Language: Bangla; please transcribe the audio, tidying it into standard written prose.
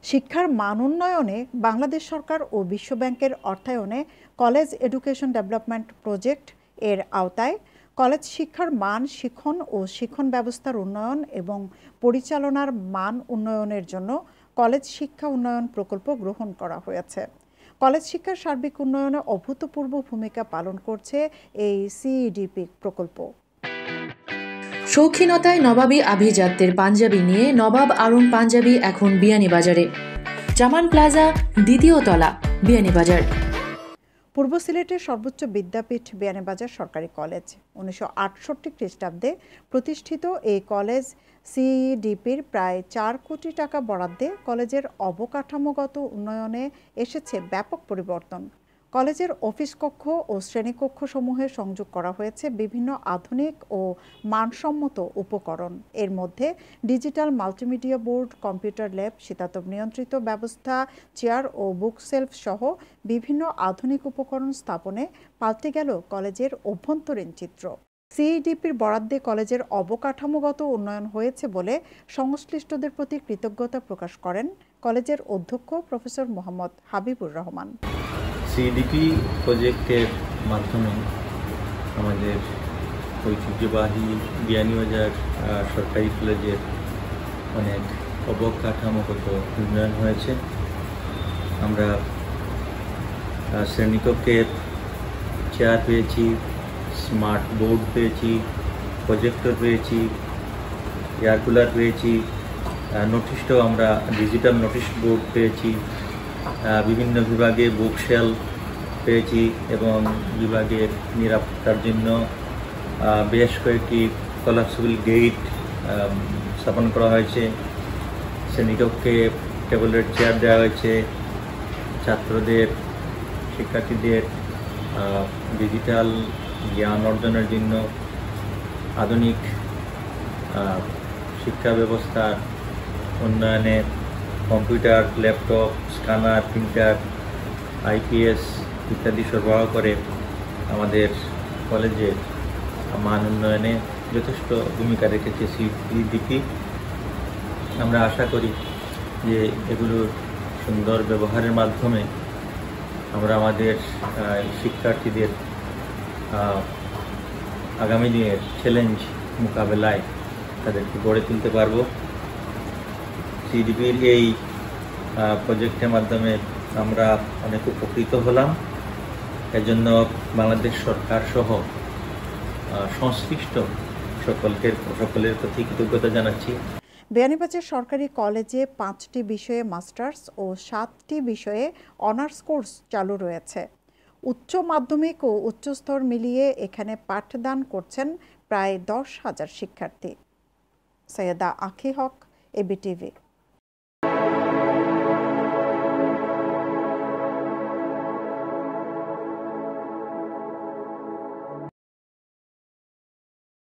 শিক্ষার মান উন্নয়নে বাংলাদেশ সরকার ও বিশ্বব্যাংকের অর্থায়নে কলেজ এডুকেশন ডেভেলপমেন্ট প্রজেক্ট এর আওতায় কলেজ শিক্ষার মান শিক্ষণ ও শিক্ষণ ব্যবস্থার উন্নয়ন এবং পরিচালনার মান উন্নয়নের জন্য কলেজ শিক্ষা উন্নয়ন প্রকল্প গ্রহণ করা হয়েছে। কলেজ শিক্ষার সার্বিক উন্নয়নে অভূতপূর্ব ভূমিকা পালন করছে এই সিইডিপি প্রকল্প। শৌখিনতায় নবাবী আভিজাত্যের পাঞ্জাবি নিয়ে নবাব আরুন পাঞ্জাবি এখন বিয়ানীবাজারে। জামান প্লাজা, দ্বিতীয় তলা, বিয়ানীবাজার। পূর্ব সিলেটের সর্বোচ্চ বিদ্যাপীঠ বিয়ানীবাজার সরকারি কলেজ 1968 খ্রিস্টাব্দে প্রতিষ্ঠিত এই কলেজ সিইডিপির প্রায় 4 কোটি টাকা বরাদ্দে কলেজের অবকাঠামোগত উন্নয়নে এসেছে ব্যাপক পরিবর্তন। কলেজের অফিস কক্ষ ও শ্রেণীকক্ষ সমূহে সংযোগ করা হয়েছে বিভিন্ন আধুনিক ও মানসম্মত উপকরণ। এর মধ্যে digital multimedia board, computer lab, শীতাতপ নিয়ন্ত্রিত ব্যবস্থা, চেয়ার ও বুক সেলফ সহ বিভিন্ন আধুনিক উপকরণ স্থাপনে পাল্টে গেল কলেজের অভ্যন্তরীণ চিত্র। সিইডিপির বরাদ্দে কলেজের অবকাঠামোগত উন্নয়ন হয়েছে বলে সংশ্লিষ্টদের প্রতি কৃতজ্ঞতা প্রকাশ করেন কলেজের অধ্যক্ষ প্রফেসর মোহাম্মদ হাবিবুর রহমান। সিইডিপি প্রজেক্টের মাধ্যমে আমাদের ঐতিহ্যবাহী বিয়ানীবাজার সরকারি কলেজের অনেক অবকাঠামোগত উন্নয়ন হয়েছে। আমরা শ্রেণীকক্ষের চেয়ার পেয়েছি, স্মার্ট বোর্ড পেয়েছি, প্রজেক্টর পেয়েছি, এয়ার কুলার পেয়েছি, নোটিশটাও আমরা ডিজিটাল নোটিশ বোর্ড পেয়েছি, বিভিন্ন বিভাগে বুক শেলফ পেয়েছি এবং বিভাগের নিরাপত্তার জন্য বেশ কয়েকটি কলাপসিবল গেট স্থাপন করা হয়েছে। শ্রেণীকক্ষে টেবলের চেয়ার দেওয়া হয়েছে। ছাত্রদের, শিক্ষার্থীদের ডিজিটাল জ্ঞান অর্জনের জন্য আধুনিক শিক্ষা ব্যবস্থার উন্নয়নে computer, laptop, scanner, printer, IPS ইত্যাদি সরবরাহ করে আমাদের কলেজের মান উন্নয়নে যথেষ্ট ভূমিকা রেখেছে সিইডিপি। আমরা আশা করি যে এগুলোর সুন্দর ব্যবহারের মাধ্যমে আমরা আমাদের শিক্ষার্থীদের আগামী দিনের চ্যালেঞ্জ মোকাবেলায় তাদেরকে গড়ে তুলতে পারব। সিইডিপির এই প্রজেক্টের মাধ্যমে আমরা অনেক উপকৃত হলাম। এজন্য বাংলাদেশ সরকার সহ সংশ্লিষ্ট সকলের প্রতি কৃতজ্ঞতা জানাচ্ছি। বিয়ানীবাজার সরকারি কলেজে 5টি বিষয়ে মাস্টার্স ও 7টি বিষয়ে অনার্স কোর্স চালু রয়েছে। উচ্চ মাধ্যমিক ও উচ্চস্তর মিলিয়ে এখানে পাঠদান করছেন প্রায় 10,000 শিক্ষার্থী। সৈয়দা আখি হক, এবিটিভি।